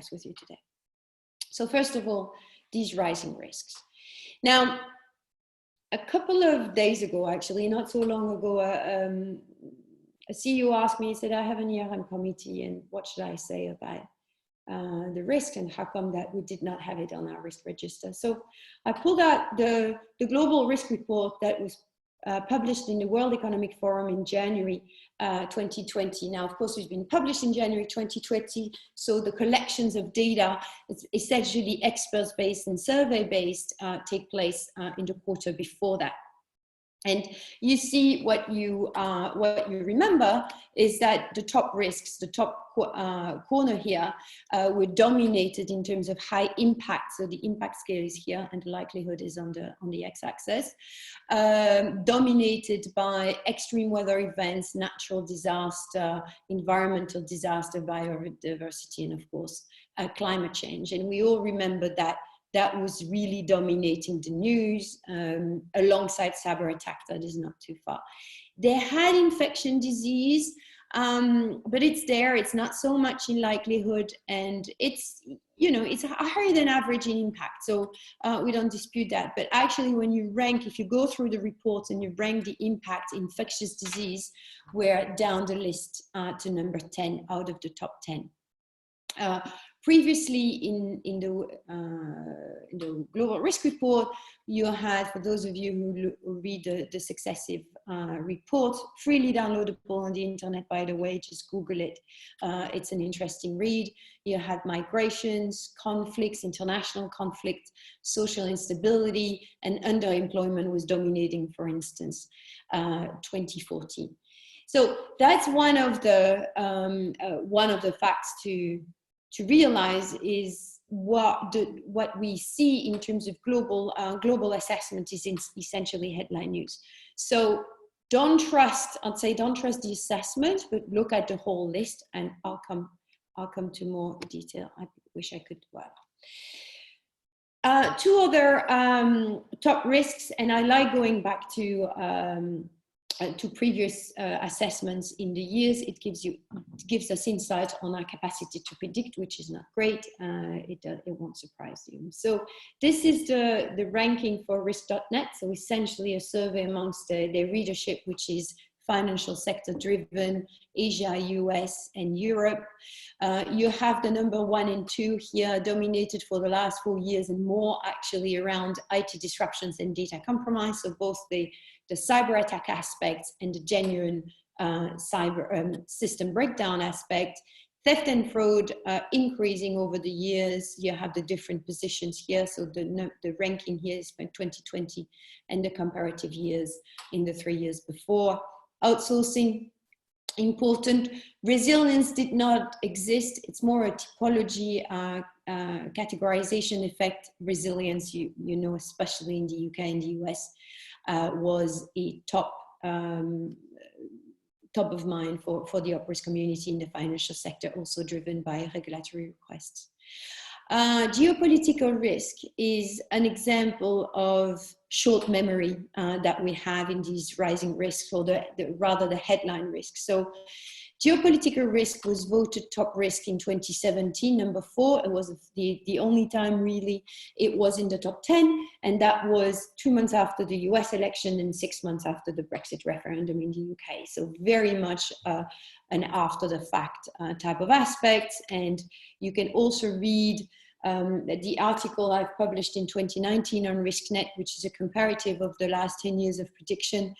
discuss with you today. So first of all, these rising risks. Now, a couple of days ago, actually, not so long ago, a CEO asked me, he said, I have an ERM committee, and what should I say about the risk, and how come that we did not have it on our risk register? So I pulled out the global risk report that was published in the World Economic Forum in January 2020. Now, of course, it's been published in January 2020, so the collections of data, it's essentially experts-based and survey-based, take place in the quarter before that. And you see what you remember is that the top risks, the top corner here, were dominated in terms of high impact. So the impact scale is here, and the likelihood is on the x-axis. Dominated by extreme weather events, natural disaster, environmental disaster, biodiversity, and of course climate change. And we all remember that. That was really dominating the news, alongside cyber attack. That is not too far. They had infection disease, but it's there. It's not so much in likelihood, and it's, you know, it's higher than average in impact. So we don't dispute that. But actually, when you rank, if you go through the reports and you rank the impact, infectious disease, we're down the list to number 10 out of the top 10. Previously, in the global risk report, you had, for those of you who read the successive reports, freely downloadable on the internet, by the way, just Google it. It's an interesting read. You had migrations, conflicts, international conflict, social instability, and underemployment was dominating, for instance, 2014. So that's one of the facts to realize is what we see in terms of global assessment is essentially headline news. So don't trust the assessment, but look at the whole list, and I'll come to more detail. I wish I could. Two other top risks, and I like going back to previous assessments in the years. It gives us insight on our capacity to predict, which is not great. It won't surprise you. So this is the ranking for risk.net. So essentially a survey amongst their readership, which is financial sector driven, Asia, US, and Europe. You have the number 1 and 2 here, dominated for the last 4 years and more, actually, around IT disruptions and data compromise. So both the cyber attack aspects and the genuine cyber system breakdown aspect. Theft and fraud increasing over the years. You have the different positions here. So the ranking here is for 2020 and the comparative years in the 3 years before. Outsourcing, important. Resilience did not exist. It's more a typology, categorization effect. Resilience, you know, especially in the UK and the US, was a top of mind for the op risk community in the financial sector, also driven by regulatory requests. Geopolitical risk is an example of short memory that we have in these rising risks, or rather the headline risk. So geopolitical risk was voted top risk in 2017, number 4. It was the only time really it was in the top 10, and that was 2 months after the US election and 6 months after the Brexit referendum in the UK. So very much an after the fact type of aspect. And you can also read the article I've published in 2019 on RiskNet, which is a comparative of the last 10 years of prediction,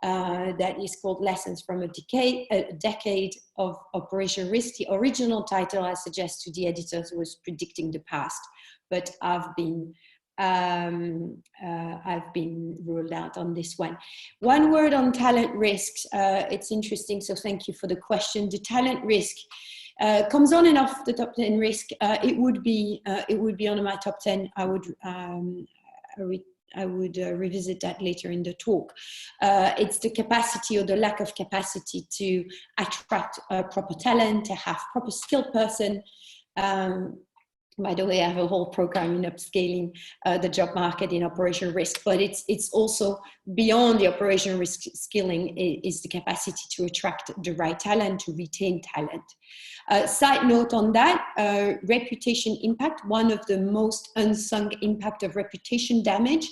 that is called Lessons from a Decade of Operational Risk. The original title, I suggest to the editors, was Predicting the Past, but I've been ruled out on this one. One word on talent risks. It's interesting, so thank you for the question. The talent risk comes on and off the top 10 risk. It would be on my top 10. I would revisit that later in the talk. It's the capacity or the lack of capacity to attract proper talent, to have proper skilled person. By the way, I have a whole program in upscaling the job market in operational risk, but it's also beyond the operational risk skilling is the capacity to attract the right talent, to retain talent. Side note on that, reputation impact, one of the most unsung impact of reputation damage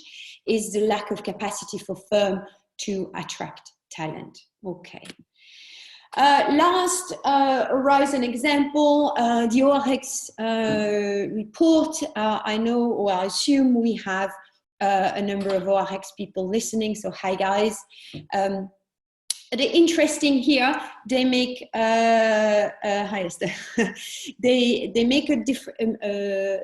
is the lack of capacity for firm to attract talent. Okay. Last horizon example, the ORX report. I know, or I assume we have a number of ORX people listening, so hi guys. The interesting here, they make hi Esther. they make a different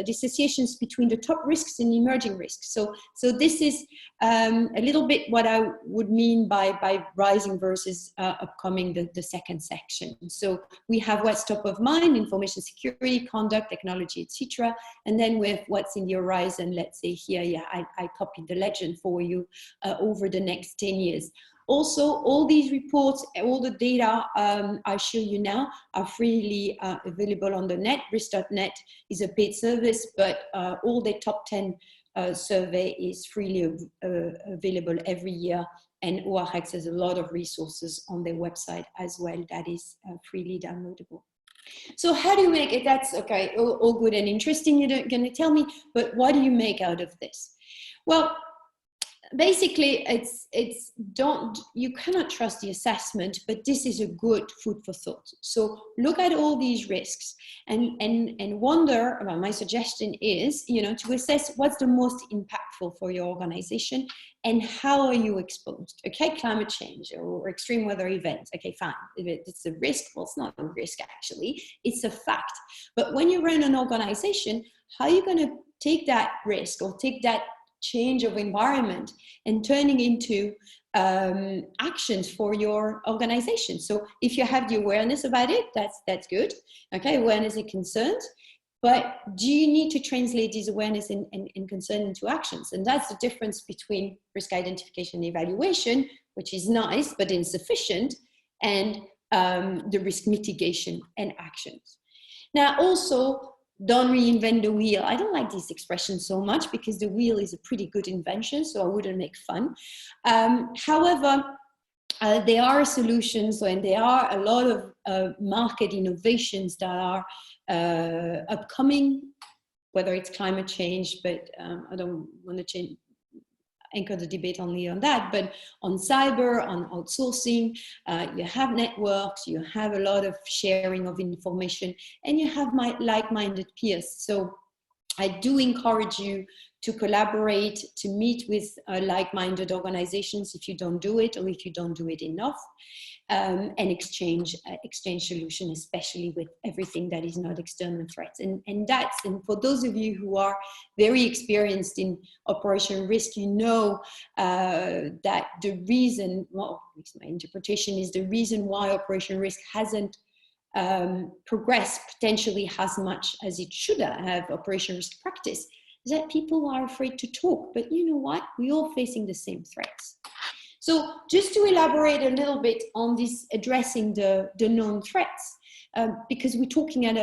dissociations between the top risks and emerging risks. So this is a little bit what I would mean by rising versus upcoming, the second section. So we have what's top of mind: information security, conduct, technology, etc. And then with what's in the horizon. Let's say here, yeah, I copied the legend for you over the next 10 years. Also, all these reports, all the data I show you now are freely available on the net. Risk.net is a paid service, but all the top 10 survey is freely available every year. And ORX has a lot of resources on their website as well that is freely downloadable. So how do you make it? That's okay, all good and interesting, you're going to tell me, but what do you make out of this? Well, basically, you cannot trust the assessment, but this is a good food for thought. So look at all these risks and wonder. Well, my suggestion is, to assess what's the most impactful for your organization and how are you exposed. Okay, climate change or extreme weather events. Okay, fine. If it's a risk, well, it's not a risk actually. It's a fact. But when you run an organization, how are you going to take that risk or take that change of environment and turning into actions for your organization? So if you have the awareness about it, that's good. Okay, awareness and concerns. But do you need to translate this awareness and concern into actions? And that's the difference between risk identification and evaluation, which is nice but insufficient, and the risk mitigation and actions. Now, also, don't reinvent the wheel. I don't like this expression so much because the wheel is a pretty good invention, so I wouldn't make fun. However, there are solutions, and there are a lot of market innovations that are upcoming, whether it's climate change, but I don't want to anchor the debate only on that, but on cyber, on outsourcing, you have networks, you have a lot of sharing of information, and you have like-minded peers. So I do encourage you to collaborate, to meet with like-minded organizations if you don't do it, or if you don't do it enough, and exchange solutions, especially with everything that is not external threats. And for those of you who are very experienced in operational risk, that the reason, well, my interpretation is the reason why operational risk hasn't progressed potentially as much as it should have, operational risk practice, is that people are afraid to talk. But you know what? We're all facing the same threats. So just to elaborate a little bit on this, addressing the known threats, because we're talking at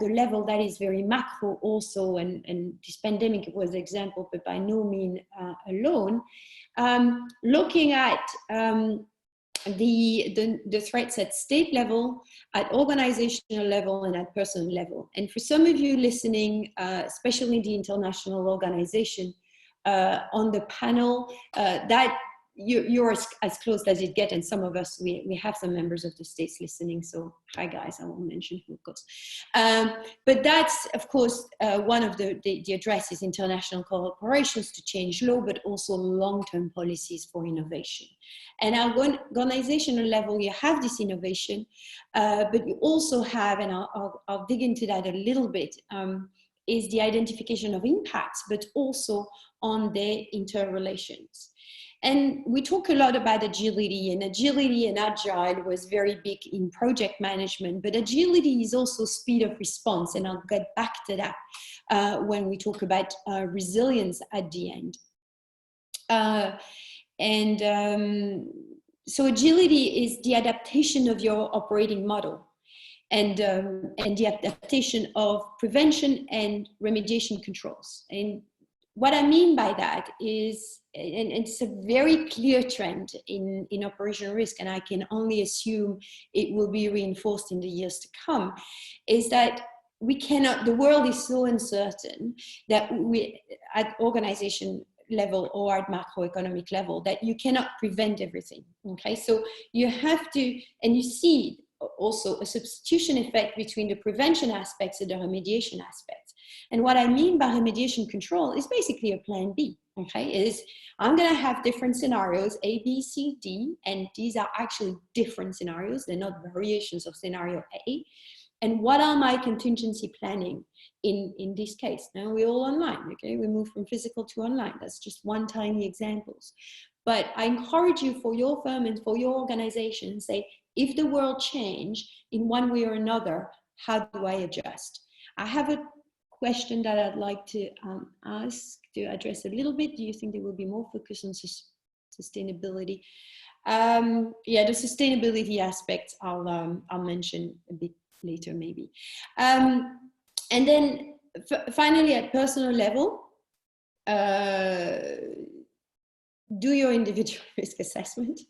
the level that is very macro also, and this pandemic was an example, but by no means alone. Looking at the threats at state level, at organizational level, and at personal level. And for some of you listening, especially the international organization on the panel, that you're as close as it gets, and some of us, we have some members of the states listening, so hi guys, I won't mention who, of course. But that's, of course, one of the address is international cooperations to change law, but also long-term policies for innovation. And at organizational level, you have this innovation, but you also have, and I'll dig into that a little bit, is the identification of impacts, but also on their interrelations. And we talk a lot about agility and agile was very big in project management, but agility is also speed of response. And I'll get back to that when we talk about resilience at the end. So agility is the adaptation of your operating model and the adaptation of prevention and remediation controls. And what I mean by that is, and it's a very clear trend in operational risk, and I can only assume it will be reinforced in the years to come, is that we cannot, the world is so uncertain that we, at organization level or at macroeconomic level, that you cannot prevent everything, okay? So you have to, and you see also a substitution effect between the prevention aspects and the remediation aspects. And what I mean by remediation control is basically a plan B, okay? Is I'm gonna have different scenarios, A, B, C, D, and these are actually different scenarios. They're not variations of scenario A. And what are my contingency planning in this case? Now we're all online, okay? We move from physical to online. That's just one tiny examples. But I encourage you for your firm and for your organization, say, if the world change in one way or another, how do I adjust? I have a question that I'd like to ask to address a little bit. Do you think there will be more focus on sustainability? Yeah, the sustainability aspect I'll mention a bit later maybe. And then finally, at personal level, do your individual risk assessment.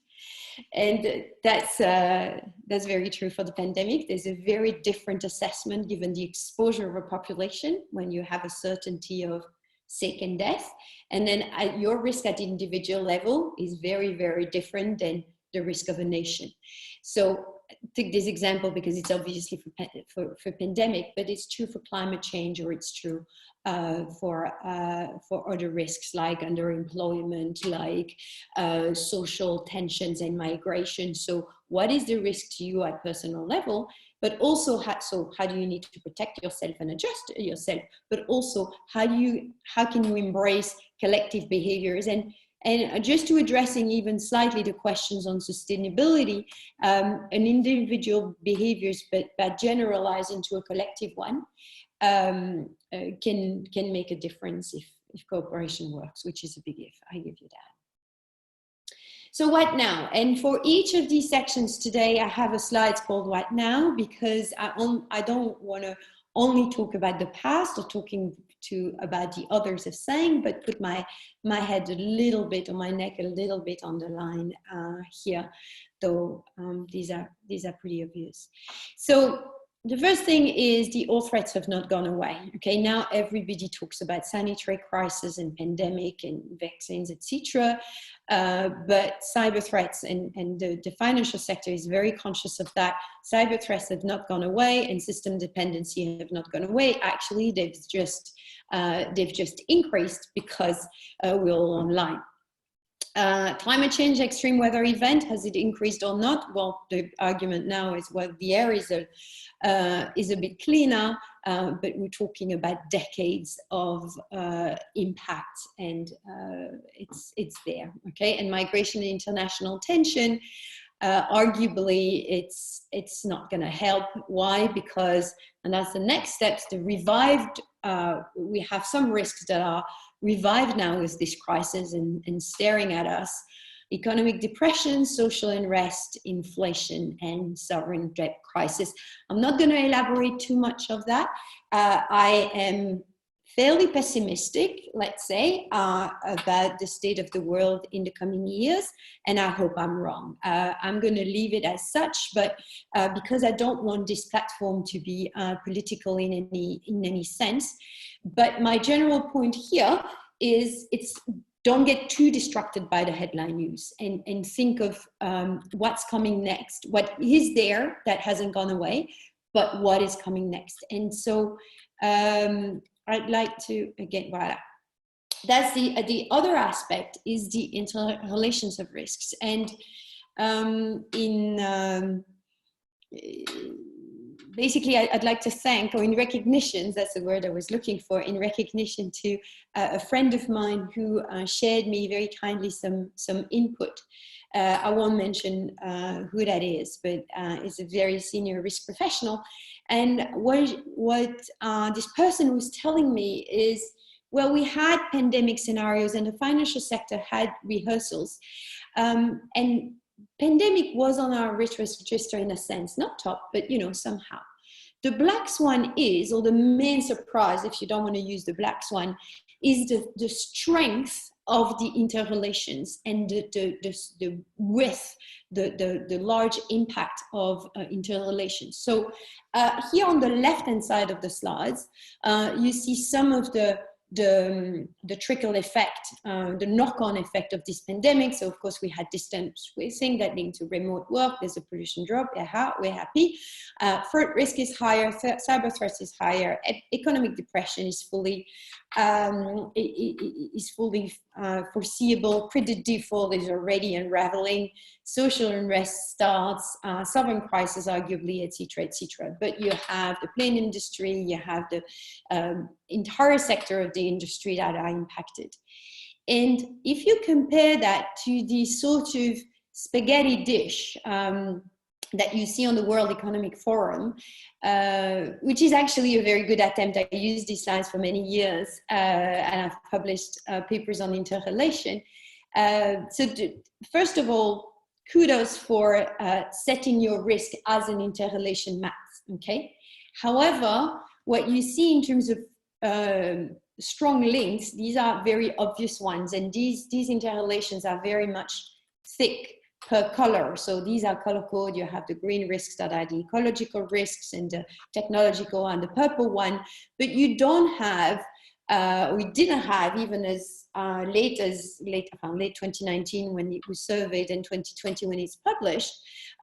And that's very true for the pandemic. There's a very different assessment given the exposure of a population when you have a certainty of sick and death. And then your risk at the individual level is very, very different than the risk of a nation. So take this example because it's obviously for pandemic, but it's true for climate change, or it's true for other risks like underemployment, like social tensions and migration. So what is the risk to you at personal level? But also, how do you need to protect yourself and adjust yourself? But also, how can you embrace collective behaviors? And just to addressing even slightly the questions on sustainability, an individual behaviors, but generalized into a collective one, can make a difference if cooperation works, which is a big if. I give you that. So what now? And for each of these sections today, I have a slide called What Now, because I don't want to only talk about the past or talking about the others are saying, but put my head a little bit, or my neck a little bit on the line here, though these are pretty obvious. So the first thing is the all threats have not gone away. Okay, now everybody talks about sanitary crisis and pandemic and vaccines, etc. But cyber threats and the financial sector is very conscious of that. Cyber threats have not gone away, and system dependency have not gone away. Actually, they've just increased because we're all online. Climate change, extreme weather event, has it increased or not? Well, the argument now is, well, the air is a bit cleaner, but we're talking about decades of impact, and it's there, okay? And migration and international tension, arguably, it's not going to help. Why? Because, and that's the next steps, the revived, we have some risks that are revived now with this crisis and staring at us: economic depression, social unrest, inflation, and sovereign debt crisis. I'm not going to elaborate too much of that. I am fairly pessimistic, let's say, about the state of the world in the coming years, and I hope I'm wrong. I'm going to leave it as such, but because I don't want this platform to be political in any sense. But my general point here is don't get too distracted by the headline news, and think of what's coming next, what is there that hasn't gone away, but what is coming next. And so I'd like to, again, voilà. That's the other aspect, is the interrelations of risks. And basically, I'd like to thank, or in recognition, that's the word I was looking for, in recognition to a friend of mine who shared me very kindly some input. I won't mention who that is, but is a very senior risk professional. And what this person was telling me is, well, we had pandemic scenarios and the financial sector had rehearsals. And pandemic was on our risk register in a sense, not top, but somehow. The black swan is, or the main surprise, if you don't want to use the black swan, is the strength of the interrelations and the width, the large impact of interrelations. So here on the left-hand side of the slides, you see some of the trickle effect, the knock-on effect of this pandemic. So of course we had distance spacing that linked to remote work. There's a pollution drop. We're happy. Fraud risk is higher. Cyber threats is higher. Economic depression is fully foreseeable. Credit default is already unraveling. Social unrest starts. Sovereign crisis, arguably, etc., etc. But you have the plane industry. You have the entire sector of the industry that are impacted. And if you compare that to the sort of spaghetti dish that you see on the World Economic Forum, which is actually a very good attempt. I used these slides for many years, and I've published papers on interrelation. First of all, kudos for setting your risk as an interrelation map, okay? However, what you see in terms of strong links, these are very obvious ones, and these interrelations are very much thick per color. So these are color code. You have the green risks that are the ecological risks, and the technological, and the purple one. But you don't have, we didn't have, even as late 2019 when it was surveyed, and 2020 when it's published,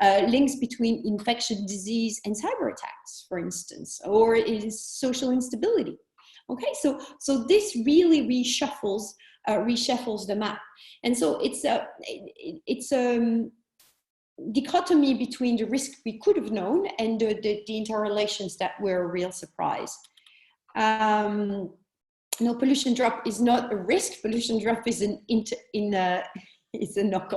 links between infectious disease and cyber attacks, for instance, or is social instability. Okay, so this really reshuffles the map, and so it's a dichotomy between the risk we could have known and the interrelations that were a real surprise. No, pollution drop is not a risk. Pollution drop is a knock-on